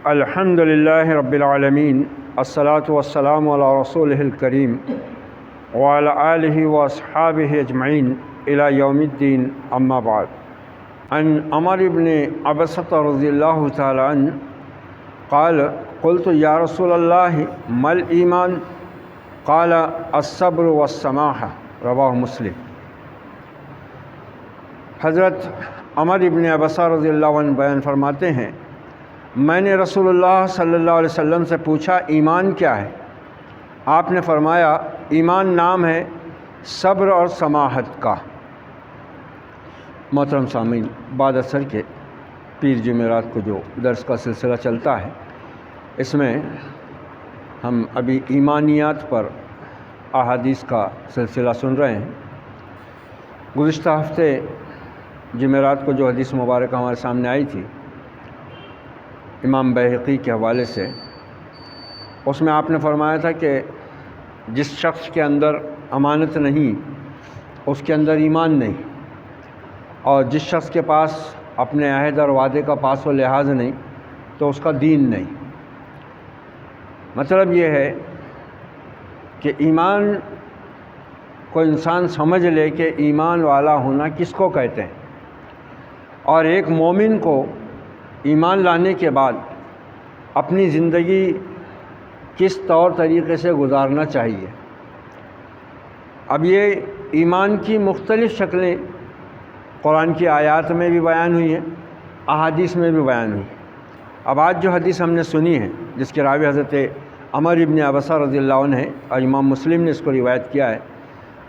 الحمد للہ رب العالمین الصلاۃ والسلام علی رسولہ الکریم وعلی آلہ واصحابہ اجمعین الی یوم الدین اما بعد عن عمر بن عبسۃ رضی اللہ تعالی عنہ قال قلت یا رسول اللہ ما الایمان قال الصبر والسماحہ رواہ مسلم۔ حضرت عمر بن عبسہ رضی اللہ عنہ بیان فرماتے ہیں، میں نے رسول اللہ صلی اللہ علیہ وسلم سے پوچھا ایمان کیا ہے؟ آپ نے فرمایا ایمان نام ہے صبر اور سماحت کا۔ محترم سامعین، بعد عصر کے پیر جمعرات کو جو درس کا سلسلہ چلتا ہے، اس میں ہم ابھی ایمانیات پر احادیث کا سلسلہ سن رہے ہیں۔ گزشتہ ہفتے جمعرات کو جو حدیث مبارکہ ہمارے سامنے آئی تھی امام بہقی کے حوالے سے، اس میں آپ نے فرمایا تھا کہ جس شخص کے اندر امانت نہیں اس کے اندر ایمان نہیں، اور جس شخص کے پاس اپنے عہد اور وعدے کا پاس و لحاظ نہیں تو اس کا دین نہیں۔ مطلب یہ ہے کہ ایمان کو انسان سمجھ لے کہ ایمان والا ہونا کس کو کہتے ہیں، اور ایک مومن کو ایمان لانے کے بعد اپنی زندگی کس طور طریقے سے گزارنا چاہیے۔ اب یہ ایمان کی مختلف شکلیں قرآن کی آیات میں بھی بیان ہوئی ہیں، احادیث میں بھی بیان ہوئی۔ اب آج جو حدیث ہم نے سنی ہے، جس کے راوی حضرت عمر بن عبسہ رضی اللہ عنہ ہے اور امام مسلم نے اس کو روایت کیا ہے،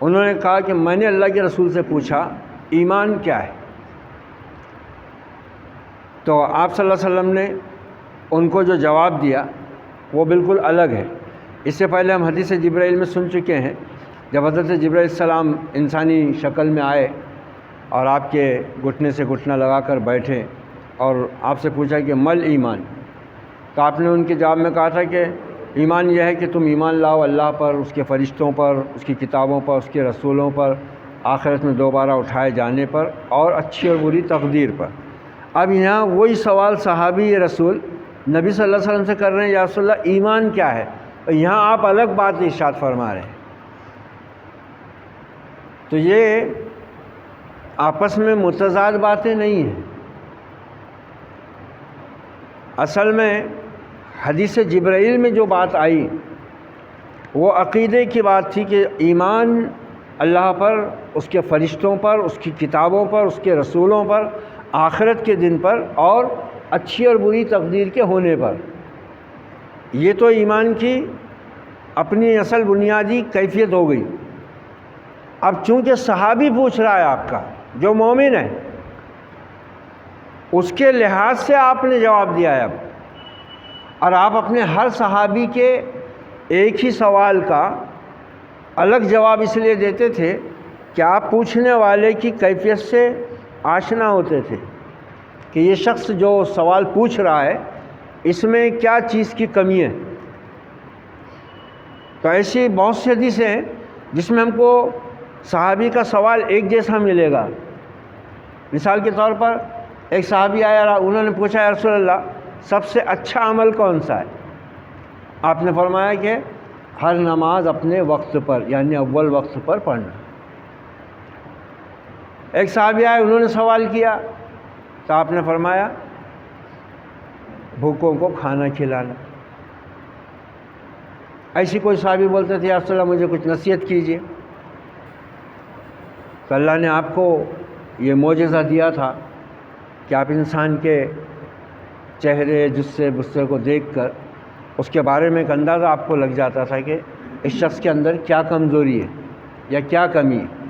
انہوں نے کہا کہ میں نے اللہ کے رسول سے پوچھا ایمان کیا ہے؟ تو آپ صلی اللہ علیہ وسلم نے ان کو جو جواب دیا وہ بالکل الگ ہے۔ اس سے پہلے ہم حدیث جبرائیل میں سن چکے ہیں، جب حضرت جبرائیل السلام انسانی شکل میں آئے اور آپ کے گھٹنے سے گھٹنا لگا کر بیٹھے اور آپ سے پوچھا کہ مل ایمان، تو آپ نے ان کے جواب میں کہا تھا کہ ایمان یہ ہے کہ تم ایمان لاؤ اللہ پر، اس کے فرشتوں پر، اس کی کتابوں پر، اس کے رسولوں پر، آخرت میں دوبارہ اٹھائے جانے پر، اور اچھی اور بری تقدیر پر۔ اب یہاں وہی سوال صحابی رسول نبی صلی اللہ علیہ وسلم سے کر رہے ہیں، یا رسول اللہ ایمان کیا ہے؟ یہاں آپ الگ بات ارشاد فرما رہے ہیں۔ تو یہ آپس میں متضاد باتیں نہیں ہیں۔ اصل میں حدیث جبرائیل میں جو بات آئی وہ عقیدے کی بات تھی کہ ایمان اللہ پر، اس کے فرشتوں پر، اس کی کتابوں پر، اس کے رسولوں پر، آخرت کے دن پر، اور اچھی اور بری تقدیر کے ہونے پر۔ یہ تو ایمان کی اپنی اصل بنیادی کیفیت ہو گئی۔ اب چونکہ صحابی پوچھ رہا ہے آپ کا جو مومن ہے، اس کے لحاظ سے آپ نے جواب دیا ہے اب، اور آپ اپنے ہر صحابی کے ایک ہی سوال کا الگ جواب اس لیے دیتے تھے کہ آپ پوچھنے والے کی کیفیت سے آشنا ہوتے تھے کہ یہ شخص جو سوال پوچھ رہا ہے اس میں کیا چیز کی کمی ہے۔ تو ایسی بہت سی حدیثیں ہیں جس میں ہم کو صحابی کا سوال ایک جیسا ملے گا۔ مثال کے طور پر ایک صحابی آیا، انہوں نے پوچھا یا رسول اللہ سب سے اچھا عمل کون سا ہے؟ آپ نے فرمایا کہ ہر نماز اپنے وقت پر، یعنی اول وقت پر پڑھنا۔ ایک صحابی آئے، انہوں نے سوال کیا تو آپ نے فرمایا بھوکوں کو کھانا کھلانا۔ ایسی کوئی صحابی بولتے تھے یا رسول اللہ مجھے کچھ نصیحت کیجیے، تو اللہ نے آپ کو یہ معجزہ دیا تھا کہ آپ انسان کے چہرے جسے بسے کو دیکھ کر اس کے بارے میں ایک اندازہ آپ کو لگ جاتا تھا کہ اس شخص کے اندر کیا کمزوری ہے یا کیا کمی ہے،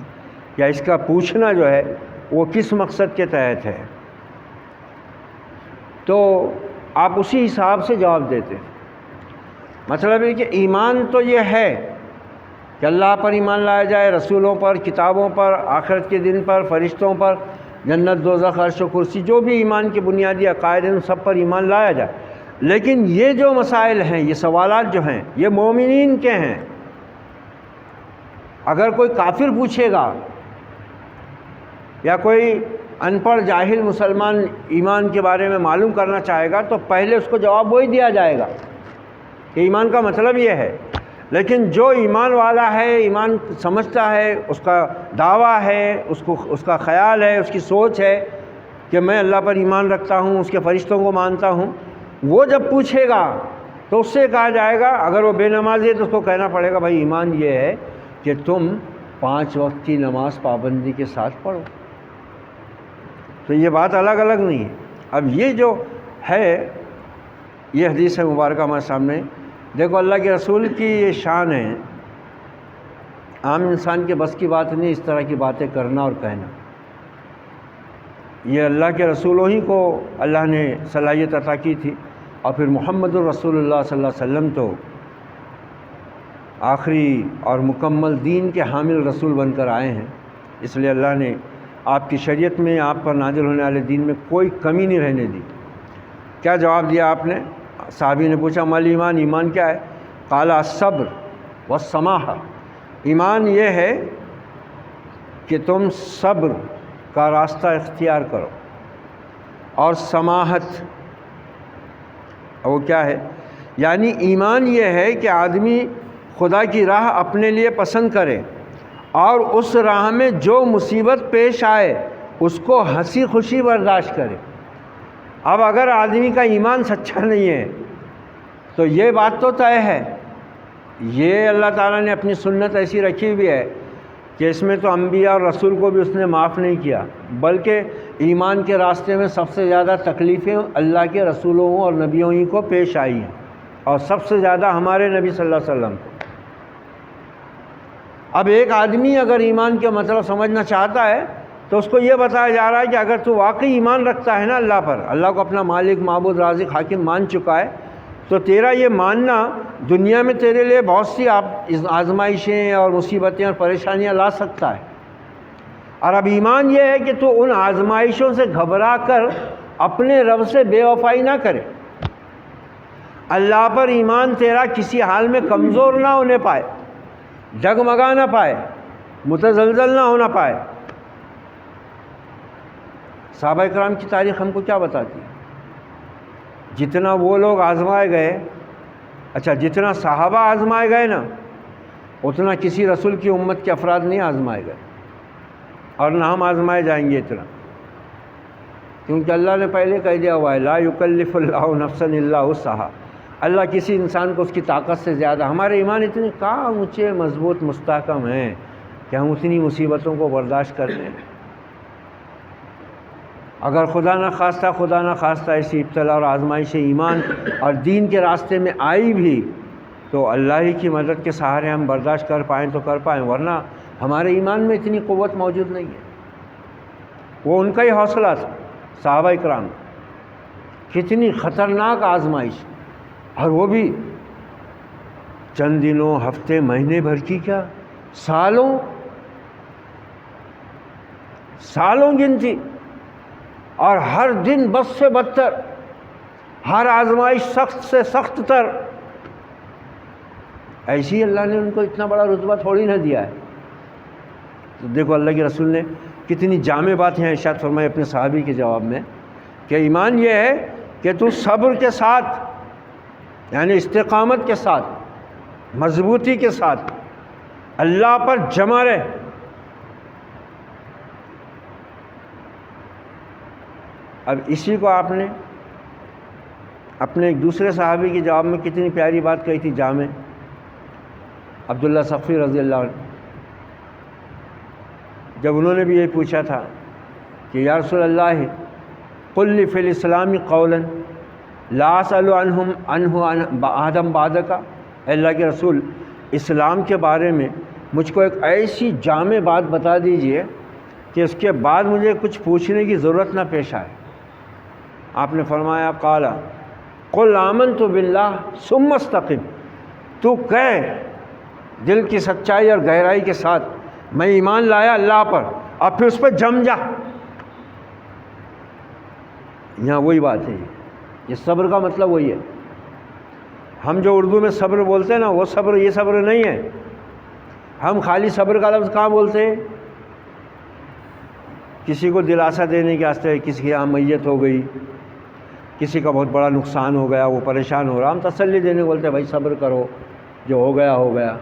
یا اس کا پوچھنا جو ہے وہ کس مقصد کے تحت ہے۔ تو آپ اسی حساب سے جواب دیتے۔ مطلب ہے کہ ایمان تو یہ ہے کہ اللہ پر ایمان لایا جائے، رسولوں پر، کتابوں پر، آخرت کے دن پر، فرشتوں پر، جنت دوزخ عرش و کرسی، جو بھی ایمان کے بنیادی عقائد ہیں ان سب پر ایمان لایا جائے۔ لیکن یہ جو مسائل ہیں، یہ سوالات جو ہیں، یہ مومنین کے ہیں۔ اگر کوئی کافر پوچھے گا یا کوئی ان پڑھ جاہل مسلمان ایمان کے بارے میں معلوم کرنا چاہے گا تو پہلے اس کو جواب وہی دیا جائے گا کہ ایمان کا مطلب یہ ہے. لیکن جو ایمان والا ہے، ایمان سمجھتا ہے، اس کا دعویٰ ہے، اس کا خیال ہے، اس کی سوچ ہے کہ میں اللہ پر ایمان رکھتا ہوں، اس کے فرشتوں کو مانتا ہوں، وہ جب پوچھے گا تو اس سے کہا جائے گا، اگر وہ بے نمازی ہے تو اس کو کہنا پڑے گا بھائی ایمان یہ ہے کہ تم 5 وقت کی نماز پابندی کے ساتھ پڑھو. تو یہ بات الگ الگ نہیں ہے. اب یہ جو ہے یہ حدیث مبارکہ ہمارے سامنے دیکھو، اللہ کے رسول کی یہ شان ہے، عام انسان کے بس کی بات نہیں اس طرح کی باتیں کرنا اور کہنا. یہ اللہ کے رسولوں ہی کو اللہ نے صلاحیت عطا کی تھی، اور پھر محمد الرسول اللہ صلی اللہ علیہ وسلم تو آخری اور مکمل دین کے حامل رسول بن کر آئے ہیں. اس لیے اللہ نے آپ کی شریعت میں، آپ پر نازل ہونے والے دین میں کوئی کمی نہیں رہنے دی. کیا جواب دیا آپ نے؟ صحابی نے پوچھا مال ایمان، ایمان کیا ہے؟ قال الصبر والسماحہ، ایمان یہ ہے کہ تم صبر کا راستہ اختیار کرو اور سماحت. وہ کیا ہے؟ یعنی ایمان یہ ہے کہ آدمی خدا کی راہ اپنے لیے پسند کرے اور اس راہ میں جو مصیبت پیش آئے اس کو ہنسی خوشی برداشت کرے. اب اگر آدمی کا ایمان سچا نہیں ہے تو یہ بات تو طے ہے، یہ اللہ تعالیٰ نے اپنی سنت ایسی رکھی ہوئی ہے کہ اس میں تو انبیاء اور رسول کو بھی اس نے معاف نہیں کیا، بلکہ ایمان کے راستے میں سب سے زیادہ تکلیفیں اللہ کے رسولوں اور نبیوں ہی کو پیش آئی ہیں، اور سب سے زیادہ ہمارے نبی صلی اللہ علیہ وسلم کو. اب ایک آدمی اگر ایمان کے مطلب سمجھنا چاہتا ہے تو اس کو یہ بتایا جا رہا ہے کہ اگر تو واقعی ایمان رکھتا ہے نا اللہ پر، اللہ کو اپنا مالک، معبود، رازق، حاکم مان چکا ہے، تو تیرا یہ ماننا دنیا میں تیرے لیے بہت سی آزمائشیں اور مصیبتیں اور پریشانیاں لا سکتا ہے. اور اب ایمان یہ ہے کہ تو ان آزمائشوں سے گھبرا کر اپنے رب سے بے وفائی نہ کرے. اللہ پر ایمان تیرا کسی حال میں کمزور نہ ہونے پائے، ڈگمگا نہ پائے، متزلزل نہ ہونا پائے. صحابہ کرام کی تاریخ ہم کو کیا بتاتی ہے؟ جتنا وہ لوگ آزمائے گئے، اچھا جتنا صحابہ آزمائے گئے نا، اتنا کسی رسول کی امت کے افراد نہیں آزمائے گئے، اور نہ ہم آزمائے جائیں گے اتنا، کیونکہ اللہ نے پہلے کہہ دیا ہوا ہے لا یکلف اللہ نفسا الا وسعہا. اللہ کسی انسان کو اس کی طاقت سے زیادہ، ہمارے ایمان اتنے کہاں اونچے مضبوط مستحکم ہیں کہ ہم اتنی مصیبتوں کو برداشت کر لیں. اگر خدا نہ خواستہ ایسی ابتلا اور آزمائش ایمان اور دین کے راستے میں آئی بھی تو اللہ ہی کی مدد کے سہارے ہم برداشت کر پائیں تو کر پائیں، ورنہ ہمارے ایمان میں اتنی قوت موجود نہیں ہے. وہ ان کا ہی حوصلہ تھا صحابہ کرام. کتنی خطرناک آزمائش، اور وہ بھی چند دنوں، ہفتے، مہینے بھر کی، کیا سالوں گنتی، اور ہر دن بد سے بدتر، ہر آزمائش سخت سے سخت تر. ایسی اللہ نے ان کو اتنا بڑا رتبہ تھوڑی نہ دیا ہے. تو دیکھو اللہ کے رسول نے کتنی جامع باتیں ارشاد فرمائی اپنے صحابی کے جواب میں کہ ایمان یہ ہے کہ تو صبر کے ساتھ، یعنی استقامت کے ساتھ، مضبوطی کے ساتھ اللہ پر جمع رہے. اب اسی کو آپ نے اپنے ایک دوسرے صحابی کے جواب میں کتنی پیاری بات کہی تھی جامع، عبداللہ ثقفی رضی اللہ عنہ. جب انہوں نے بھی یہ پوچھا تھا کہ یا رسول اللہ قل لی فی الاسلام قولا لا اسأل عنہ آدم بعدک، اے اللہ کے رسول اسلام کے بارے میں مجھ کو ایک ایسی جامع بات بتا دیجئے کہ اس کے بعد مجھے کچھ پوچھنے کی ضرورت نہ پیش آئے. آپ نے فرمایا قال قل آمنت باللہ ثم استقم، تو کہہ دل کی سچائی اور گہرائی کے ساتھ میں ایمان لایا اللہ پر، اور پھر اس پہ جم جا. یہاں وہی بات ہے، یہ صبر کا مطلب وہی ہے. ہم جو اردو میں صبر بولتے ہیں نا، وہ صبر یہ صبر نہیں ہے. ہم خالی صبر کا لفظ کہاں بولتے ہیں؟ کسی کو دلاسا دینے کے واسطے کسی کی یہاں میت ہو گئی، کسی کا بہت بڑا نقصان ہو گیا، وہ پریشان ہو رہا، ہم تسلی دینے کو بولتے ہیں بھائی صبر کرو، جو ہو گیا ہو گیا۔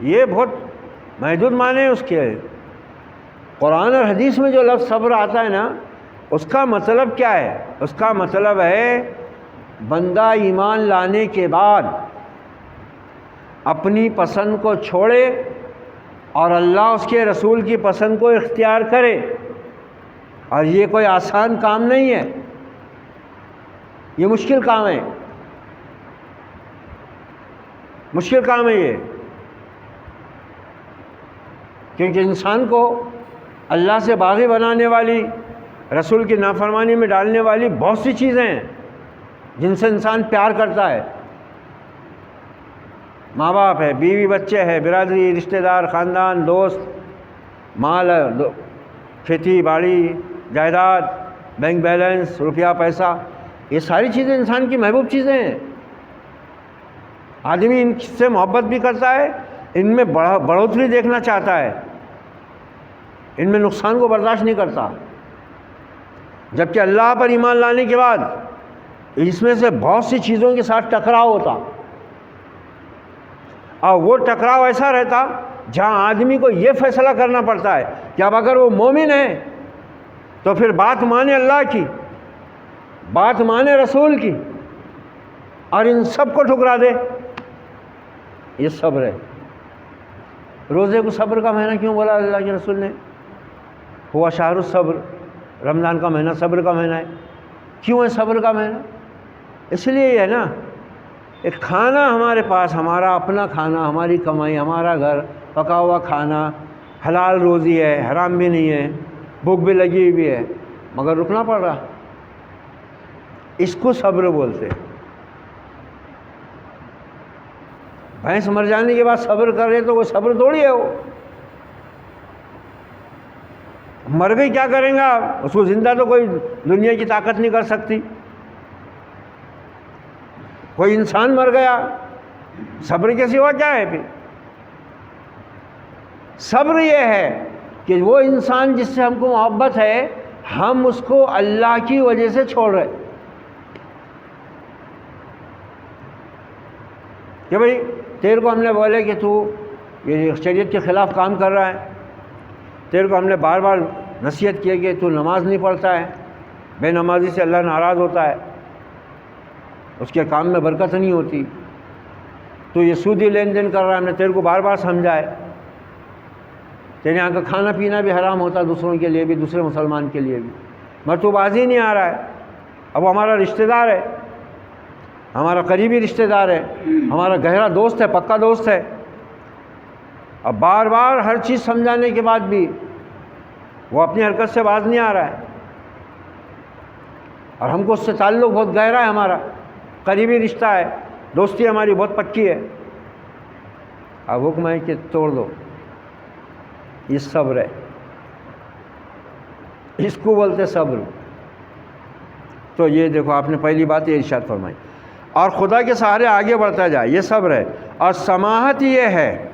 یہ بہت محدود معنی ہے اس کے۔ قرآن اور حدیث میں جو لفظ صبر آتا ہے نا، اس کا مطلب کیا ہے؟ اس کا مطلب ہے بندہ ایمان لانے کے بعد اپنی پسند کو چھوڑے اور اللہ اس کے رسول کی پسند کو اختیار کرے، اور یہ کوئی آسان کام نہیں ہے، یہ مشکل کام ہے، مشکل کام ہے یہ، کیونکہ انسان کو اللہ سے باغی بنانے والی، رسول کی نافرمانی میں ڈالنے والی بہت سی چیزیں ہیں جن سے انسان پیار کرتا ہے۔ ماں باپ ہے، بیوی بچے ہے، برادری، رشتہ دار، خاندان، دوست، مال، کھیتی باڑی، جائیداد، بینک بیلنس، روپیہ پیسہ، یہ ساری چیزیں انسان کی محبوب چیزیں ہیں۔ آدمی ان سے محبت بھی کرتا ہے، ان میں بڑھوتری دیکھنا چاہتا ہے، ان میں نقصان کو برداشت نہیں کرتا۔ جبکہ اللہ پر ایمان لانے کے بعد اس میں سے بہت سی چیزوں کے ساتھ ٹکراؤ ہوتا، اور وہ ٹکراؤ ایسا رہتا جہاں آدمی کو یہ فیصلہ کرنا پڑتا ہے کہ اب اگر وہ مومن ہے تو پھر بات مانے اللہ کی، بات مانے رسول کی، اور ان سب کو ٹھکرا دے۔ یہ صبر ہے۔ روزے کو صبر کا مہینہ کیوں بولا اللہ کے رسول نے؟ ہوا شہر الصبر، رمضان کا مہینہ صبر کا مہینہ ہے۔ کیوں ہے صبر کا مہینہ؟ اس لیے یہ ہے نا، ایک کھانا ہمارے پاس، ہمارا اپنا کھانا، ہماری کمائی، ہمارا گھر، پکا ہوا کھانا، حلال روزی ہے، حرام بھی نہیں ہے، بھوک بھی لگی ہوئی ہے، مگر رکنا پڑ رہا، اس کو صبر بولتے ہیں۔ بھینس مر جانے کے بعد صبر کر رہے تو وہ صبر تھوڑی ہے، وہ مر گئی کیا کریں گا، اس کو زندہ تو کوئی دنیا کی طاقت نہیں کر سکتی۔ کوئی انسان مر گیا، صبر کے سوا کیا ہے؟ پھر صبر یہ ہے کہ وہ انسان جس سے ہم کو محبت ہے، ہم اس کو اللہ کی وجہ سے چھوڑ رہے، کہ بھئی تیرے کو ہم نے بولے کہ تو یہ شریعت کے خلاف کام کر رہا ہے، تیرے کو ہم نے بار بار نصیحت کی کہ تو نماز نہیں پڑھتا ہے، بے نمازی سے اللہ ناراض ہوتا ہے، اس کے کام میں برکت نہیں ہوتی، تو یہ سودی لین دین کر رہا ہے، ہم نے تیرے کو بار بار سمجھا ہے، تیرے یہاں کا کھانا پینا بھی حرام ہوتا ہے، دوسروں کے لیے بھی، دوسرے مسلمان کے لیے بھی، مگر تو بازی نہیں آ رہا ہے۔ اب وہ ہمارا رشتہ دار ہے، ہمارا قریبی رشتہ دار ہے، ہمارا گہرا دوست ہے، پکا دوست ہے، اب بار بار ہر چیز سمجھانے کے بعد بھی وہ اپنی حرکت سے باز نہیں آ رہا ہے، اور ہم کو اس سے تعلق بہت گہرا ہے، ہمارا قریبی رشتہ ہے، دوستی ہماری بہت پکی ہے، اب حکم ہے کہ توڑ دو۔ یہ صبر ہے، اس کو بولتے صبر۔ تو یہ دیکھو آپ نے پہلی بات یہ ارشاد فرمائی، اور خدا کے سہارے آگے بڑھتا جائے، یہ صبر ہے۔ اور سماحت یہ ہے،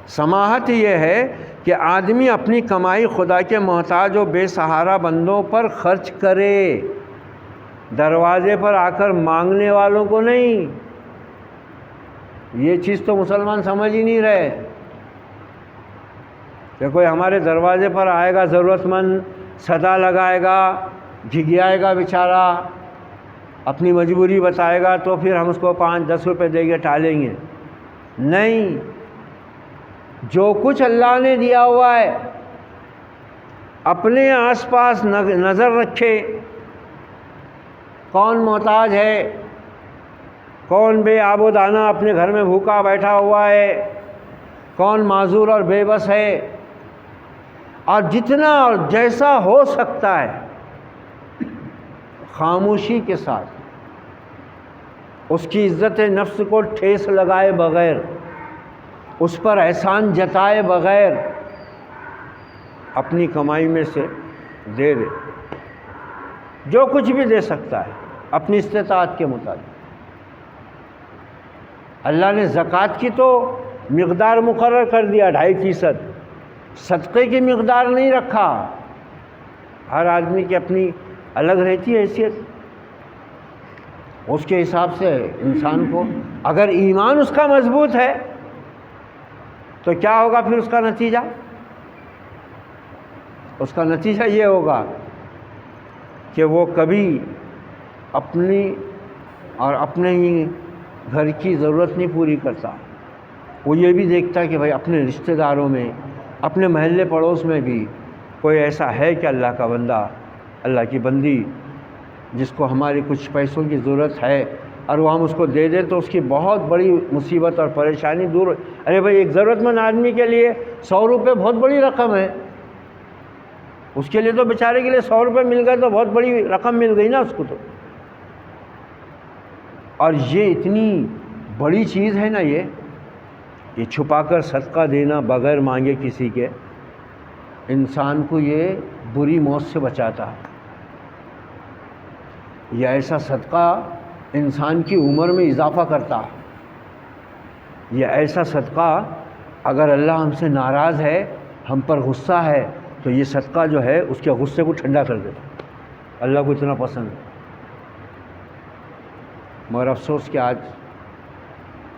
سماحت یہ ہے کہ آدمی اپنی کمائی خدا کے محتاج و بے سہارا بندوں پر خرچ کرے، دروازے پر آ کر مانگنے والوں کو نہیں۔ یہ چیز تو مسلمان سمجھ ہی نہیں رہے کہ کوئی ہمارے دروازے پر آئے گا ضرورت مند، صدا لگائے گا، جھگیائے گا بیچارہ، اپنی مجبوری بتائے گا تو پھر ہم اس کو 5-10 روپے دیں گے، ٹالیں گے۔ نہیں، جو کچھ اللہ نے دیا ہوا ہے اپنے آس پاس نظر رکھے، کون محتاج ہے، کون بے آب و دانہ اپنے گھر میں بھوکا بیٹھا ہوا ہے، کون معذور اور بے بس ہے، اور جتنا اور جیسا ہو سکتا ہے خاموشی کے ساتھ اس کی عزت نفس کو ٹھیس لگائے بغیر، اس پر احسان جتائے بغیر اپنی کمائی میں سے دے دے، جو کچھ بھی دے سکتا ہے اپنی استطاعت کے مطابق۔ اللہ نے زکوٰۃ کی تو مقدار مقرر کر دیا 2.5%، صدقے کی مقدار نہیں رکھا. ہر آدمی کی اپنی الگ رہتی ہے حیثیت. اس کے حساب سے انسان کو اگر ایمان اس کا مضبوط ہے تو کیا ہوگا پھر اس کا نتیجہ؟ اس کا نتیجہ یہ ہوگا کہ وہ کبھی اپنی اور اپنے ہی گھر کی ضرورت نہیں پوری کرتا. وہ یہ بھی دیکھتا ہے کہ بھائی اپنے رشتہ داروں میں، اپنے محلے پڑوس میں بھی کوئی ایسا ہے کہ اللہ کا بندہ، اللہ کی بندی، جس کو ہماری کچھ پیسوں کی ضرورت ہے اور وہ ہم اس کو دے دیں تو اس کی بہت بڑی مصیبت اور پریشانی دور. ارے بھائی ایک ضرورت مند آدمی کے لیے 100 روپے بہت بڑی رقم ہے. اس کے لیے تو بیچارے کے لیے 100 روپے مل گئے تو بہت بڑی رقم مل گئی نا اس کو تو. اور یہ اتنی بڑی چیز ہے نا، یہ چھپا کر صدقہ دینا بغیر مانگے کسی کے، انسان کو یہ بری موت سے بچاتا ہے. یہ ایسا صدقہ انسان کی عمر میں اضافہ کرتا ہے. یہ ایسا صدقہ اگر اللہ ہم سے ناراض ہے، ہم پر غصہ ہے، تو یہ صدقہ جو ہے اس کے غصے کو ٹھنڈا کر دیتا. اللہ کو اتنا پسند ہے. مگر افسوس کہ آج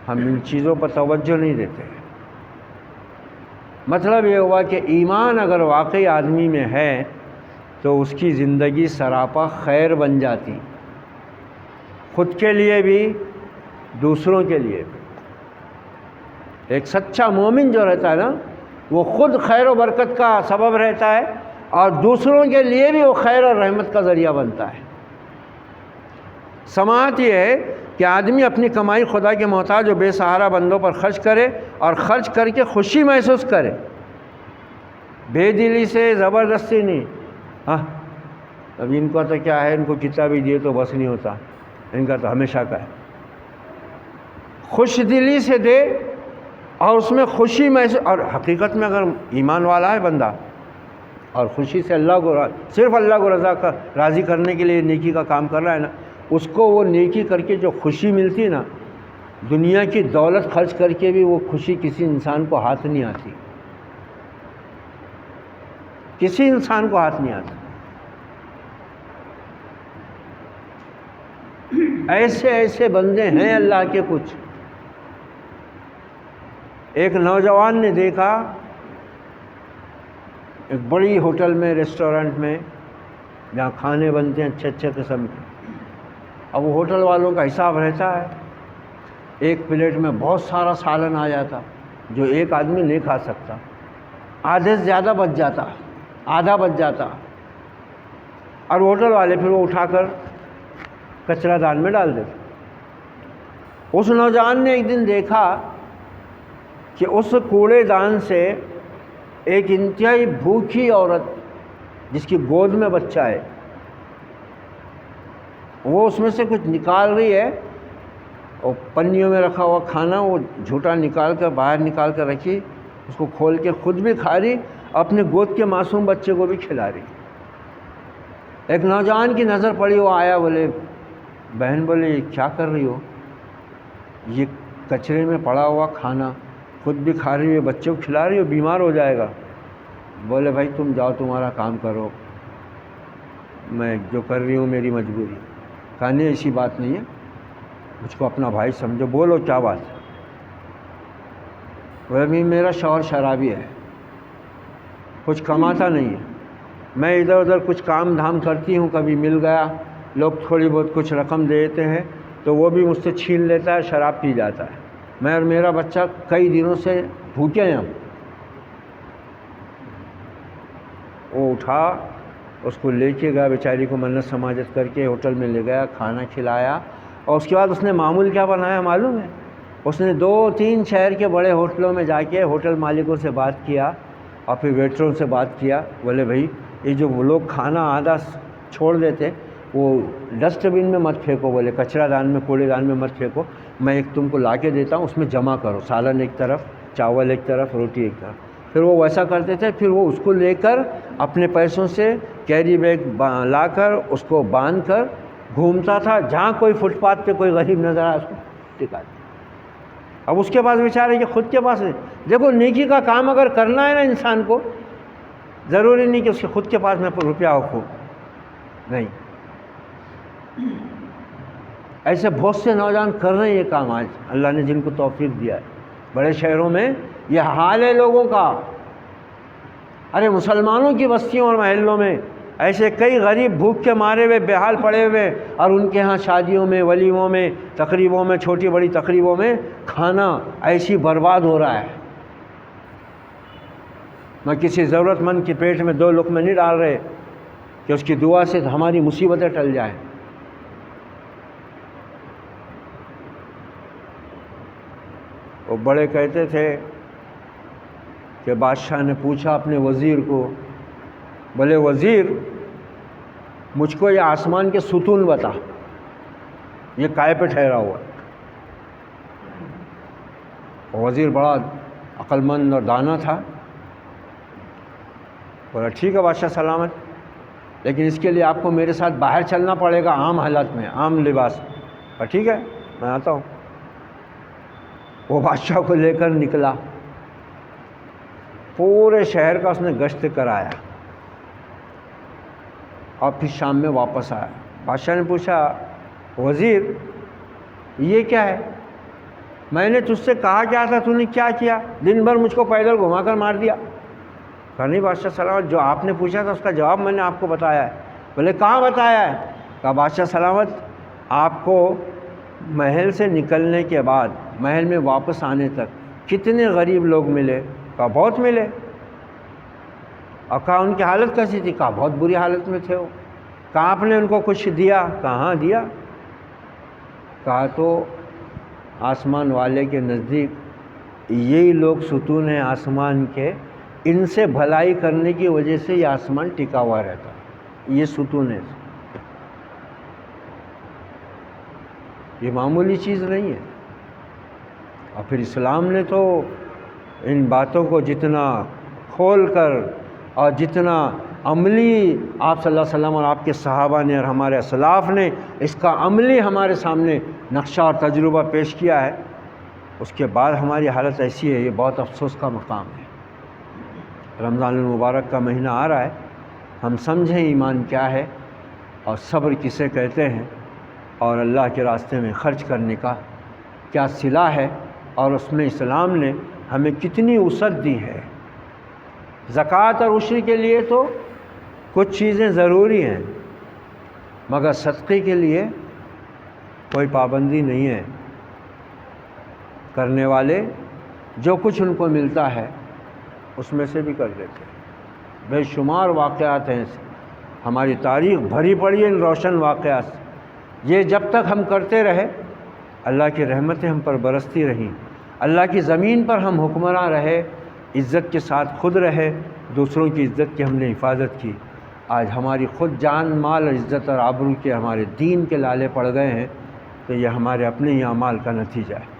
ہم ان چیزوں پر توجہ نہیں دیتے. مطلب یہ ہوا کہ ایمان اگر واقعی آدمی میں ہے تو اس کی زندگی سراپا خیر بن جاتی، خود کے لیے بھی دوسروں کے لیے بھی. ایک سچا مومن جو رہتا ہے نا، وہ خود خیر و برکت کا سبب رہتا ہے اور دوسروں کے لیے بھی وہ خیر اور رحمت کا ذریعہ بنتا ہے. سماعت یہ ہے کہ آدمی اپنی کمائی خدا کے محتاج و بے سہارا بندوں پر خرچ کرے اور خرچ کر کے خوشی محسوس کرے، بے دلی سے، زبردستی نہیں. ہاں اب ان کا تو کیا ہے، ان کو کتنا بھی دیے تو بس نہیں ہوتا، ان کا تو ہمیشہ کا ہے. خوش دلی سے دے اور اس میں خوشی محسوس. اور حقیقت میں اگر ایمان والا ہے بندہ اور خوشی سے اللہ کو صرف اللہ کو راضی کرنے کے لیے نیکی کا کام کر رہا ہے نا، اس کو وہ نیکی کر کے جو خوشی ملتی ہے نا، دنیا کی دولت خرچ کر کے بھی وہ خوشی کسی انسان کو ہاتھ نہیں آتی. کسی انسان کو ہاتھ نہیں آتا. ایسے ایسے بندے ہیں اللہ کے کچھ. ایک نوجوان نے دیکھا ایک بڑی ہوٹل میں، ریسٹورنٹ میں، جہاں کھانے بنتے ہیں اچھے اچھے قسم کے. اب وہ ہوٹل والوں کا حساب رہتا ہے، ایک پلیٹ میں بہت سارا سالن آ جاتا جو ایک آدمی نہیں کھا سکتا. آدھے سے زیادہ بچ جاتا، آدھا بچ جاتا، اور ہوٹل والے پھر وہ اٹھا کر کچرا دان میں ڈال دیتے. اس نوجوان نے ایک دن دیکھا کہ اس کوڑے دان سے ایک انتہائی بھوکی عورت جس کی گود میں بچہ ہے، وہ اس میں سے کچھ نکال رہی ہے، اور پنیوں میں رکھا ہوا کھانا وہ جھوٹا نکال کر باہر نکال کر رکھی، اس کو کھول کے خود بھی کھا رہی، اپنے گود کے معصوم بچے کو بھی کھلا رہی. ایک نوجوان کی نظر پڑی، وہ آیا، بولے بہن، بولے یہ کیا کر رہی ہو؟ یہ کچرے میں پڑا ہوا کھانا خود بھی کھا رہی ہے، بچے کو کھلا رہی ہو، بیمار ہو جائے گا. بولے بھائی تم جاؤ، تمہارا کام کرو، میں جو کر رہی ہوں میری مجبوری. کہا نہیں ایسی بات نہیں ہے، مجھ کو اپنا بھائی سمجھو، بولو کیا بات ہے. بولے میرا شوہر شرابی ہے، کچھ کماتا نہیں ہے، میں ادھر ادھر کچھ کام دھام کرتی ہوں، کبھی مل گیا، لوگ تھوڑی بہت کچھ رقم دیتے ہیں تو وہ بھی مجھ سے چھین لیتا ہے، شراب پی جاتا ہے. میں اور میرا بچہ کئی دنوں سے بھوکے ہیں. ہم وہ اٹھا، اس کو لے کے گیا، بیچاری کو منت سماجت کر کے ہوٹل میں لے گیا، کھانا کھلایا. اور اس کے بعد اس نے معمول کیا بنایا معلوم ہے؟ اس نے 2-3 شہر کے بڑے ہوٹلوں میں جا کے ہوٹل مالکوں سے بات کیا اور پھر ویٹروں سے بات کیا. بولے بھائی یہ جو وہ لوگ کھانا آدھا چھوڑ دیتے وہ ڈسٹ بن میں مت پھینکو، بولے کچرا دان میں، کوڑے دان میں مت پھینکو، میں ایک تم کو لا کے دیتا ہوں، اس میں جمع کرو، سالن ایک طرف، چاول ایک طرف، روٹی ایک طرف. پھر وہ ویسا کرتے تھے. پھر وہ اس کو لے کر اپنے پیسوں سے کیری بیگ لا کر اس کو باندھ کر گھومتا تھا، جہاں کوئی فٹ پاتھ پہ کوئی غریب نظر آیا اس کو ٹکا دیا. اب اس کے پاس بیچارے کہ خود کے پاس ہے. دیکھو نیکی کا کام اگر کرنا ہے نا انسان کو، ضروری نہیں کہ اس کے خود کے پاس میں روپیہ ہو خوب، نہیں. ایسے بہت سے نوجوان کر رہے ہیں یہ کام آج، اللہ نے جن کو توفیق دیا ہے. بڑے شہروں میں یہ حال ہے لوگوں کا. ارے مسلمانوں کی بستیوں اور محلوں میں ایسے کئی غریب بھوک کے مارے ہوئے بے حال پڑے ہوئے، اور ان کے ہاں شادیوں میں، ولیموں میں، تقریبوں میں، چھوٹی بڑی تقریبوں میں کھانا ایسی برباد ہو رہا ہے. میں کسی ضرورت مند کے پیٹ میں 2 لقمے نہیں ڈال رہے کہ اس کی دعا سے ہماری مصیبتیں ٹل جائیں. وہ بڑے کہتے تھے کہ بادشاہ نے پوچھا اپنے وزیر کو، بولے وزیر مجھ کو یہ آسمان کے ستون بتا، یہ کائے پہ ٹھہرا ہوا ہے. وزیر بڑا عقل مند اور دانا تھا، بولا ٹھیک ہے بادشاہ سلامت، لیکن اس کے لیے آپ کو میرے ساتھ باہر چلنا پڑے گا، عام حالت میں، عام لباس. ٹھیک ہے میں آتا ہوں. وہ بادشاہ کو لے کر نکلا، پورے شہر کا اس نے گشت کرایا، اور پھر شام میں واپس آیا. بادشاہ نے پوچھا وزیر یہ کیا ہے؟ میں نے تجھ سے کہا کیا تھا، تو نے کیا کیا؟ دن بھر مجھ کو پیدل گھما کر مار دیا. کہا نہیں بادشاہ سلامت، جو آپ نے پوچھا تھا اس کا جواب میں نے آپ کو بتایا ہے. بولے کہاں بتایا ہے؟ کہا بادشاہ سلامت آپ کو محل سے نکلنے کے بعد محل میں واپس آنے تک کتنے غریب لوگ ملے؟ کہا بہت ملے. اور کہا ان کی حالت کیسی تھی؟ کہا بہت بری حالت میں تھے وہ. کہا آپ نے ان کو کچھ دیا؟ کہا ہاں دیا. کہا تو آسمان والے کے نزدیک یہی لوگ ستون ہیں آسمان کے، ان سے بھلائی کرنے کی وجہ سے یہ آسمان ٹکا ہوا رہتا، یہ ستون ہے. یہ معمولی چیز نہیں ہے. اور پھر اسلام نے تو ان باتوں کو جتنا کھول کر اور جتنا عملی آپ صلی اللہ علیہ وسلم اور آپ کے صحابہ نے اور ہمارے اسلاف نے اس کا عملی ہمارے سامنے نقشہ اور تجربہ پیش کیا ہے، اس کے بعد ہماری حالت ایسی ہے. یہ بہت افسوس کا مقام ہے. رمضان المبارک کا مہینہ آ رہا ہے، ہم سمجھیں ایمان کیا ہے اور صبر کسے کہتے ہیں، اور اللہ کے راستے میں خرچ کرنے کا کیا صلہ ہے، اور اس میں اسلام نے ہمیں کتنی وسعت دی ہے. زکوٰۃ اور عشر کے لیے تو کچھ چیزیں ضروری ہیں، مگر صدقے کے لیے کوئی پابندی نہیں ہے. کرنے والے جو کچھ ان کو ملتا ہے اس میں سے بھی کر دیتے ہیں. بے شمار واقعات ہیں، ہماری تاریخ بھری پڑی ہے ان روشن واقعات سے. یہ جب تک ہم کرتے رہے اللہ کی رحمتیں ہم پر برستی رہیں، اللہ کی زمین پر ہم حکمراں رہے، عزت کے ساتھ خود رہے، دوسروں کی عزت کی ہم نے حفاظت کی. آج ہماری خود جان مال اور عزت اور آبرو کے ہمارے دین کے لالے پڑ گئے ہیں، تو یہ ہمارے اپنے ہی اعمال کا نتیجہ ہے.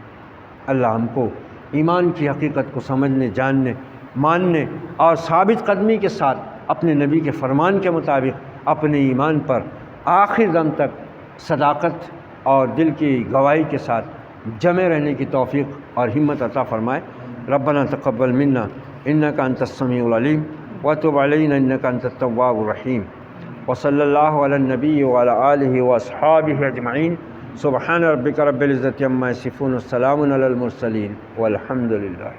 اللہ ہم کو ایمان کی حقیقت کو سمجھنے، جاننے، ماننے اور ثابت قدمی کے ساتھ اپنے نبی کے فرمان کے مطابق اپنے ایمان پر آخر دم تک صداقت اور دل کی گواہی کے ساتھ جمے رہنے کی توفیق اور ہمت عطا فرمائے. ربنا تقبل منا انک انت السمیع العلیم وتب علینا انک انت التواب الرحیم. وصلی اللہ علی النبی وعلی آلہ واصحابہ اجمعین. سبحان ربک رب العزۃ عما یصفون، السلام علی المرسلین والحمد للہ.